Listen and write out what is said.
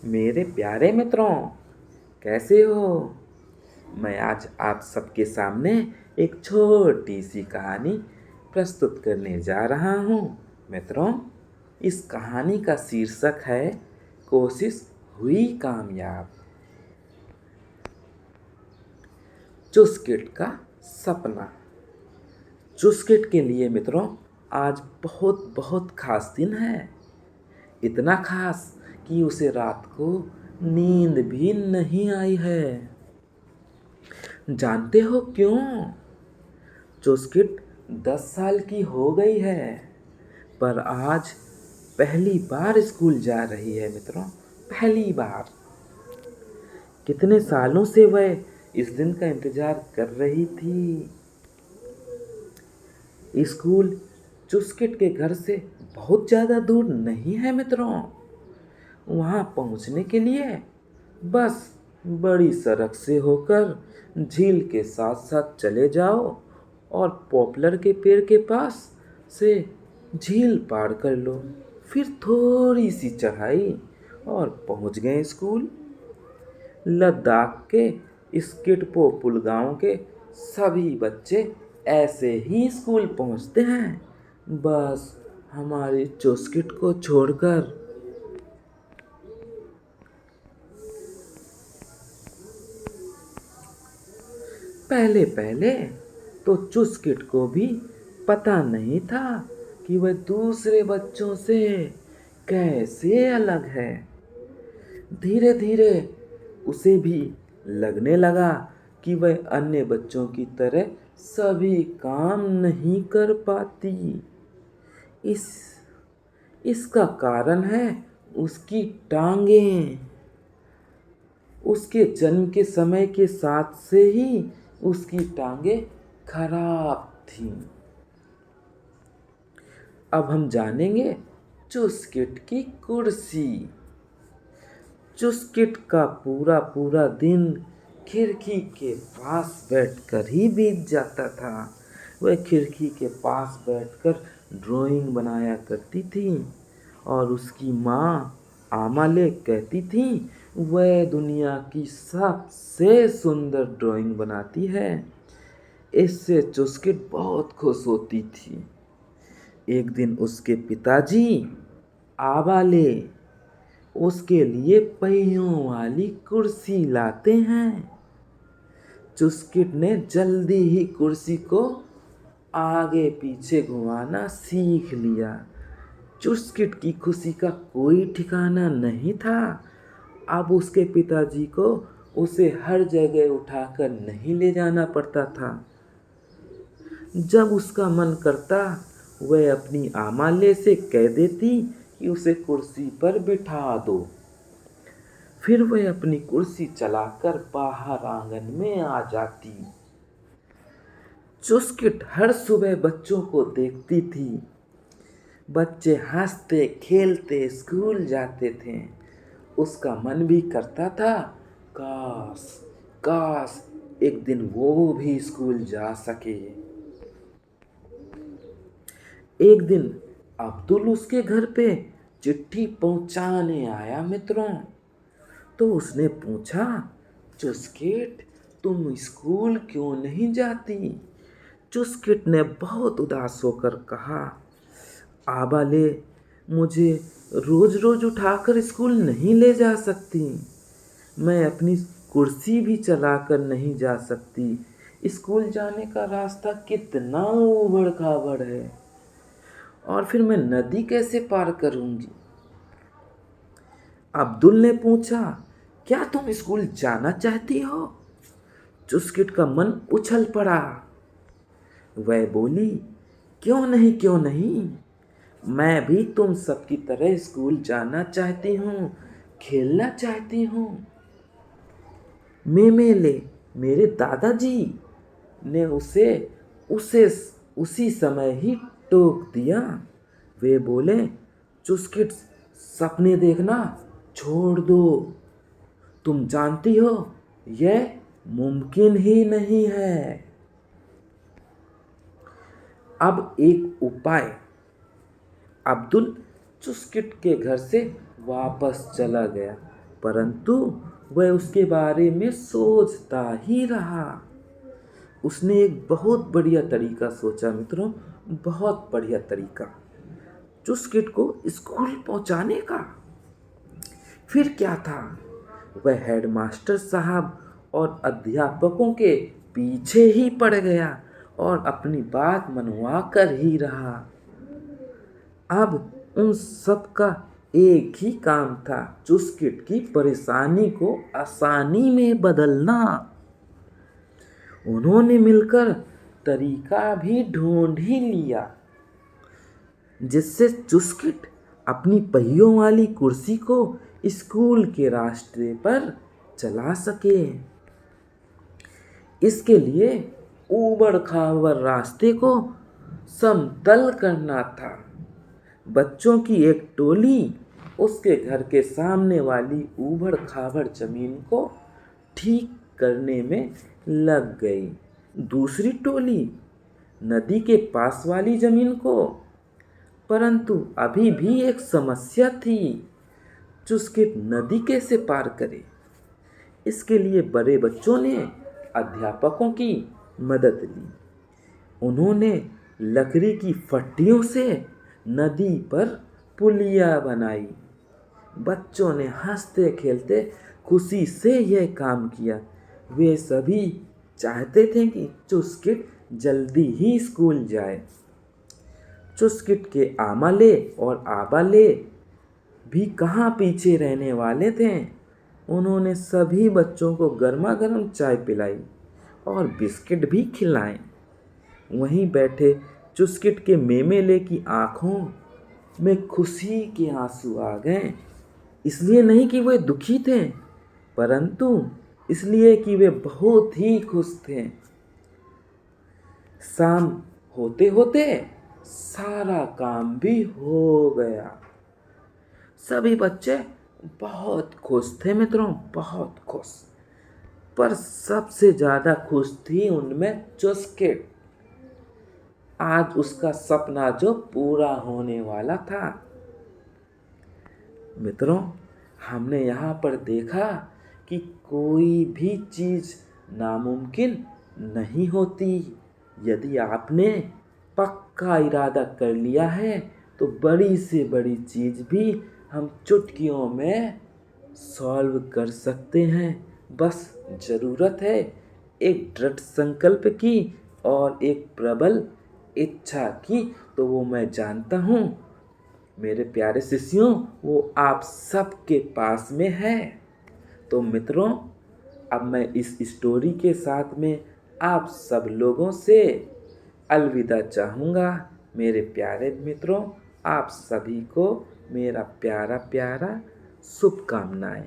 मेरे प्यारे मित्रों, कैसे हो? मैं आज आप सबके सामने एक छोटी सी कहानी प्रस्तुत करने जा रहा हूँ। मित्रों, इस कहानी का शीर्षक है कोशिश हुई कामयाब। चुसकिट का सपना। चुसकिट के लिए मित्रों आज बहुत बहुत खास दिन है। इतना खास कि उसे रात को नींद भी नहीं आई है। जानते हो क्यों? चुसकिट 10 साल की हो गई है, पर आज पहली बार स्कूल जा रही है मित्रों, पहली बार। कितने सालों से वह इस दिन का इंतजार कर रही थी। स्कूल चुसकिट के घर से बहुत ज़्यादा दूर नहीं है मित्रों। वहाँ पहुँचने के लिए बस बड़ी सड़क से होकर झील के साथ साथ चले जाओ और पॉपुलर के पेड़ के पास से झील पार कर लो। फिर थोड़ी सी चढ़ाई और पहुँच गए स्कूल। लद्दाख के स्किटपो पुल गांव के सभी बच्चे ऐसे ही स्कूल पहुँचते हैं, बस हमारी चुसकिट को छोड़कर। पहले पहले तो चुसकिट को भी पता नहीं था कि वह दूसरे बच्चों से कैसे अलग है। धीरे धीरे उसे भी लगने लगा कि वह अन्य बच्चों की तरह सभी काम नहीं कर पाती। इस इसका कारण है उसकी टांगें। उसके जन्म के समय के साथ से ही उसकी टांगें खराब थीं। अब हम जानेंगे चुसकिट की कुर्सी। चुसकिट का पूरा पूरा दिन खिड़की के पास बैठकर ही बीत जाता था। वह खिड़की के पास बैठकर ड्राइंग बनाया करती थी और उसकी माँ आमाले कहती थी वह दुनिया की सबसे सुंदर ड्राइंग बनाती है। इससे चुसकिट बहुत खुश होती थी। एक दिन उसके पिताजी आबाले उसके लिए पहियों वाली कुर्सी लाते हैं। चुसकिट ने जल्दी ही कुर्सी को आगे पीछे घुमाना सीख लिया। चुसकिट की खुशी का कोई ठिकाना नहीं था। अब उसके पिताजी को उसे हर जगह उठाकर नहीं ले जाना पड़ता था। जब उसका मन करता वह अपनी आमाले से कह देती कि उसे कुर्सी पर बिठा दो। फिर वह अपनी कुर्सी चलाकर बाहर आंगन में आ जाती। चुसकिट हर सुबह बच्चों को देखती थी। बच्चे हंसते खेलते स्कूल जाते थे। उसका मन भी करता था काश काश एक दिन वो भी स्कूल जा सके। एक दिन अब्दुल उसके घर पे चिट्ठी पहुंचाने आया मित्रों। तो उसने पूछा, चुसकिट तुम स्कूल क्यों नहीं जाती? चुसकिट ने बहुत उदास होकर कहा, आबाले मुझे रोज रोज उठाकर स्कूल नहीं ले जा सकती। मैं अपनी कुर्सी भी चलाकर नहीं जा सकती। स्कूल जाने का रास्ता कितना ऊबड़ खाबड़ है और फिर मैं नदी कैसे पार करूंगी? अब्दुल ने पूछा, क्या तुम स्कूल जाना चाहती हो? चुसकिट का मन उछल पड़ा। वह बोली, क्यों नहीं क्यों नहीं, मैं भी तुम सबकी तरह स्कूल जाना चाहती हूँ, खेलना चाहती हूँ। मेमेले मेरे दादाजी ने उसे उसे उसी समय ही टोक दिया। वे बोले, चुसकिट सपने देखना छोड़ दो। तुम जानती हो यह मुमकिन ही नहीं है। अब एक उपाय। अब्दुल चुसकिट के घर से वापस चला गया। परंतु वह उसके बारे में सोचता ही रहा। उसने एक बहुत बढ़िया तरीका सोचा मित्रों, बहुत बढ़िया तरीका, चुस्किट को स्कूल पहुंचाने का। फिर क्या था, वह हेडमास्टर साहब और अध्यापकों के पीछे ही पड़ गया और अपनी बात मनवा कर ही रहा। अब उन सब का एक ही काम था, चुस्किट की परेशानी को आसानी में बदलना। उन्होंने मिलकर तरीका भी ढूंढ ही लिया जिससे चुस्किट अपनी पहियों वाली कुर्सी को स्कूल के रास्ते पर चला सके। इसके लिए ऊबड़ खाबड़ रास्ते को समतल करना था। बच्चों की एक टोली उसके घर के सामने वाली ऊबड़ खाबड़ जमीन को ठीक करने में लग गई। दूसरी टोली नदी के पास वाली जमीन को। परंतु अभी भी एक समस्या थी, चुस्किट नदी कैसे पार करे। इसके लिए बड़े बच्चों ने अध्यापकों की मदद ली। उन्होंने लकड़ी की फट्टियों से नदी पर पुलिया बनाई। बच्चों ने हंसते खेलते खुशी से यह काम किया। वे सभी चाहते थे कि चुस्किट जल्दी ही स्कूल जाए। चुस्किट के आमाले और आबाले भी कहाँ पीछे रहने वाले थे। उन्होंने सभी बच्चों को गर्मा गर्म चाय पिलाई और बिस्किट भी खिलाए। वहीं बैठे चुस्किट के मेमेले की आंखों में खुशी के आंसू आ गए। इसलिए नहीं कि वे दुखी थे, परंतु इसलिए कि वे बहुत ही खुश थे। शाम होते होते सारा काम भी हो गया। सभी बच्चे बहुत खुश थे मित्रों, बहुत खुश। पर सबसे ज्यादा खुश थी उनमें चुस्किट। आज उसका सपना जो पूरा होने वाला था। मित्रों, हमने यहाँ पर देखा कि कोई भी चीज़ नामुमकिन नहीं होती। यदि आपने पक्का इरादा कर लिया है तो बड़ी से बड़ी चीज़ भी हम चुटकियों में सॉल्व कर सकते हैं। बस ज़रूरत है एक दृढ़ संकल्प की और एक प्रबल इच्छा की। तो वो मैं जानता हूँ मेरे प्यारे शिष्यों, वो आप सबके पास में है। तो मित्रों, अब मैं इस स्टोरी के साथ में आप सब लोगों से अलविदा चाहूँगा। मेरे प्यारे मित्रों, आप सभी को मेरा प्यारा प्यारा शुभकामनाएं।